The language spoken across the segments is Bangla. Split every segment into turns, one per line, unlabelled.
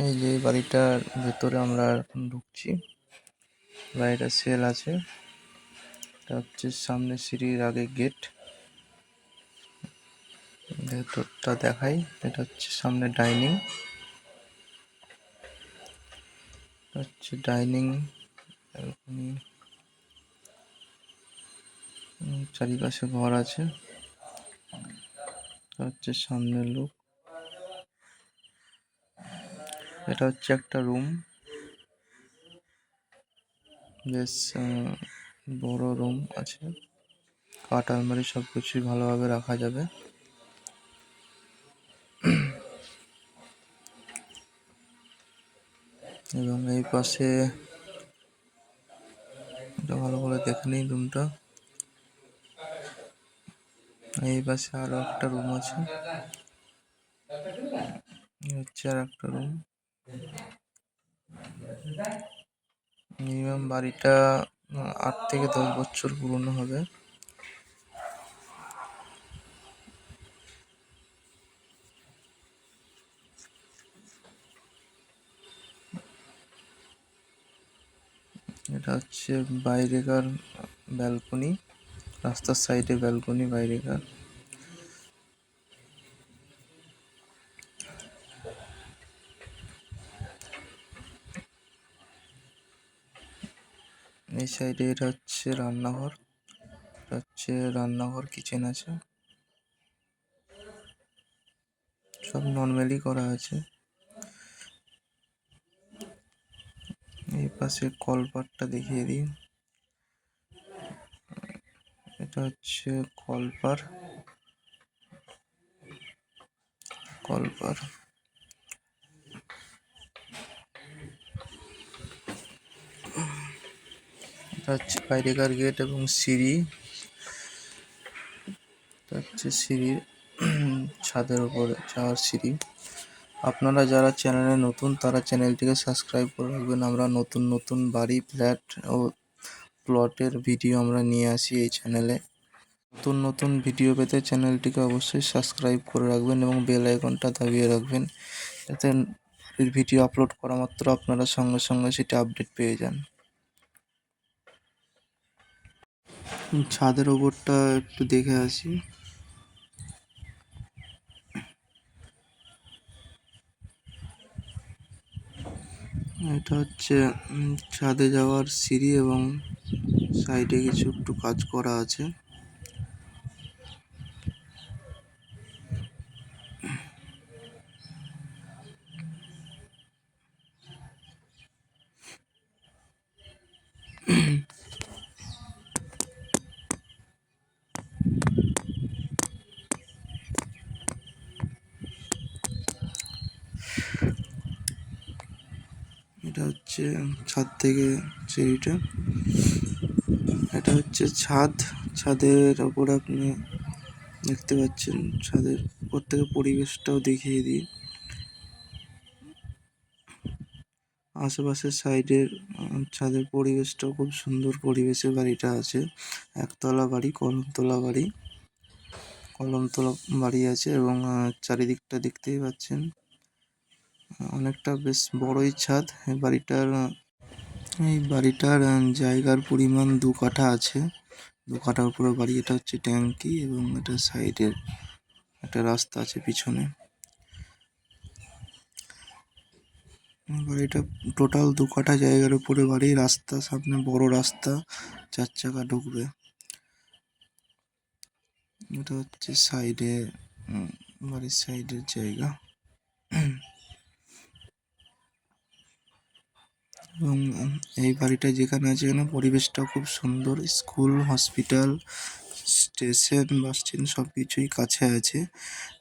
এই যে বাড়িটার ভেতরে আমরা এখন ঢুকছি। বাড়িটা সেল আছে। এটা হচ্ছে সামনে সিঁড়ির আগে গেট। ভেতরটা দেখাই। এটা হচ্ছে সামনে ডাইনিং। হচ্ছে ডাইনিং, চারিপাশে ঘর আছে। হচ্ছে সামনের লুক। এটা হচ্ছে একটা রুম, বেশ বড় রুম আছে। কাঠ আলমারি সবকিছুই ভালোভাবে রাখা যাবে। এবং এই পাশে এটা ভালো করে দেখে নিই রুমটা। এই পাশে আরো একটা রুম আছে। হচ্ছে আর একটা রুম। মিনিমাম বাড়িটা 8 থেকে 10 বছর পুরনো হবে। এটা হচ্ছে বাইরেকার ব্যালকনি, রাস্তার সাইডে ব্যালকনি বাইরেকার। এই সাইডে এটা হচ্ছে রান্নাঘর। কিচেন আছে, সব নর্মালি করা আছে। এই পাশে কলপাটটা দেখিয়ে দিই। এটা হচ্ছে কলপার। এটা হচ্ছে বাইরেকার গেট এবং সিঁড়ি। এটা হচ্ছে সিঁড়ি, ছাদের উপরে যাওয়ার সিঁড়ি। আপনারা যারা চ্যানেলে নতুন তারা চ্যানেলটিকে সাবস্ক্রাইব করে রাখবেন। আমরা নতুন নতুন বাড়ি, ফ্ল্যাট ও প্লটের ভিডিও আমরা নিয়ে আসি এই চ্যানেলে। নতুন নতুন ভিডিও পেতে চ্যানেলটিকে অবশ্যই সাবস্ক্রাইব করে রাখবেন এবং বেল আইকনটা দাবিয়ে রাখবেন, যাতে ভিডিও আপলোড করা মাত্র আপনারা সঙ্গে সঙ্গে সেটা আপডেট পেয়ে যান। ছাদের ওপরটা একটু দেখে আসি। এটা হচ্ছে ছাদে যাওয়ার সিঁড়ি এবং সাইডে কিছু একটু কাজ করা আছে। এটা হচ্ছে ছাদ থেকে সিঁড়িটা। এটা হচ্ছে ছাদের ওপর আপনি দেখতে পাচ্ছেন। ছাদের উপর থেকে পরিবেশটাও দেখিয়ে দিই। আশেপাশের সাইডের ছাদের পরিবেশটাও খুব সুন্দর পরিবেশে বাড়িটা আছে। একতলা বাড়ি, কলমতলা বাড়ি আছে এবং চারিদিকটা দেখতেই পাচ্ছেন। অনেকটা বেশ বড়ই ছাদ। এই বাড়িটার জায়গার পরিমাণ 2 কাঠা আছে। 2 কাঠার উপরে বাড়ি। এটা হচ্ছে ট্যাঙ্কি এবং এটা সাইডের একটা রাস্তা আছে পিছনে। বাড়িটা টোটাল 2 কাঠা জায়গার উপরে বাড়ি। রাস্তা সামনে, বড় রাস্তা, 4 চাকা ঢুকবে। এটা হচ্ছে সাইডে, বাড়ির সাইডের জায়গা। এবং এই বাড়িটা যেখানে আছে এখানে পরিবেশটা খুব সুন্দর। School, hospital, station, bus stand সব কিছুই কাছে আছে।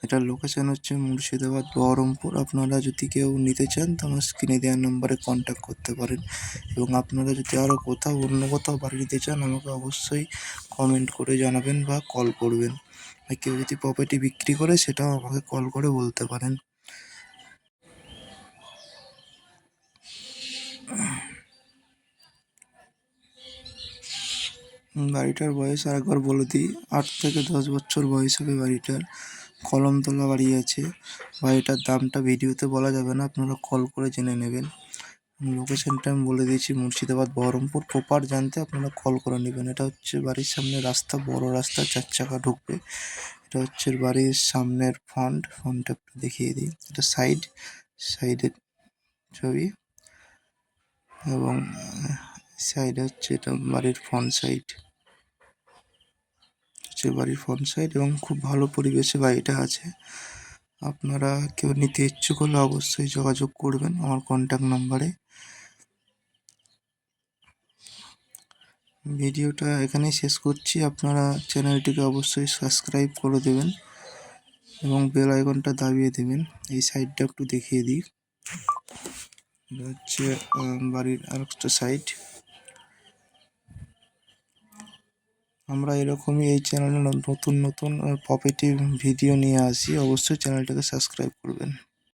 এটার লোকেশন হচ্ছে মুর্শিদাবাদ, বহরমপুর। আপনারা যদি কেউ নিতে চান তো আমার স্ক্রিনে দেওয়া নম্বরে কন্ট্যাক্ট করতে পারেন। এবং আপনারা যদি আরও অন্য কোথাও বাড়ি নিতে চান আমাকে অবশ্যই কমেন্ট করে জানাবেন বা কল করবেন। আর কেউ যদি প্রপার্টি বিক্রি করে সেটাও আমাকে কল করে বলতে পারেন। বাড়িটার বয়স আরেকবার বলে দিই, 8 থেকে 10 বছর বয়স হবে বাড়িটার। কলমতলা বাড়ি আছে। বাড়িটার দামটা ভিডিওতে বলা যাবে না, আপনারা কল করে জেনে নেবেন। লোকেশনটা আমি বলে দিয়েছি, মুর্শিদাবাদ বহরমপুর। প্রপার জানতে আপনারা কল করে নেবেন। এটা হচ্ছে বাড়ির সামনে রাস্তা, বড় রাস্তা, 4 চাকা ঢুকবে। এটা হচ্ছে বাড়ির সামনের ফ্রন্টটা একটু দেখিয়ে দিই। এটা সাইডের ছবি, এবং সাইড হচ্ছে এটা বাড়ির ফ্রন্ট সাইড, হচ্ছে বাড়ির ফ্রন্ট সাইড, এবং খুব ভালো পরিবেশে বাড়িটা আছে। আপনারা কেউ নিতে ইচ্ছুক হলে অবশ্যই যোগাযোগ করবেন আমার কন্ট্যাক্ট নাম্বারে। ভিডিওটা এখানেই শেষ করছি। আপনারা চ্যানেলটিকে অবশ্যই সাবস্ক্রাইব করে দেবেন এবং বেল আইকনটা দাবিয়ে দেবেন। এই সাইডটা একটু দেখিয়ে দিই। এটা হচ্ছে বাড়ির আরেকটা সাইড। আমরা এরকমই এই চ্যানেলে নতুন নতুন প্রপার্টি ভিডিও নিয়ে আসি। অবশ্যই চ্যানেলটাকে সাবস্ক্রাইব করবেন।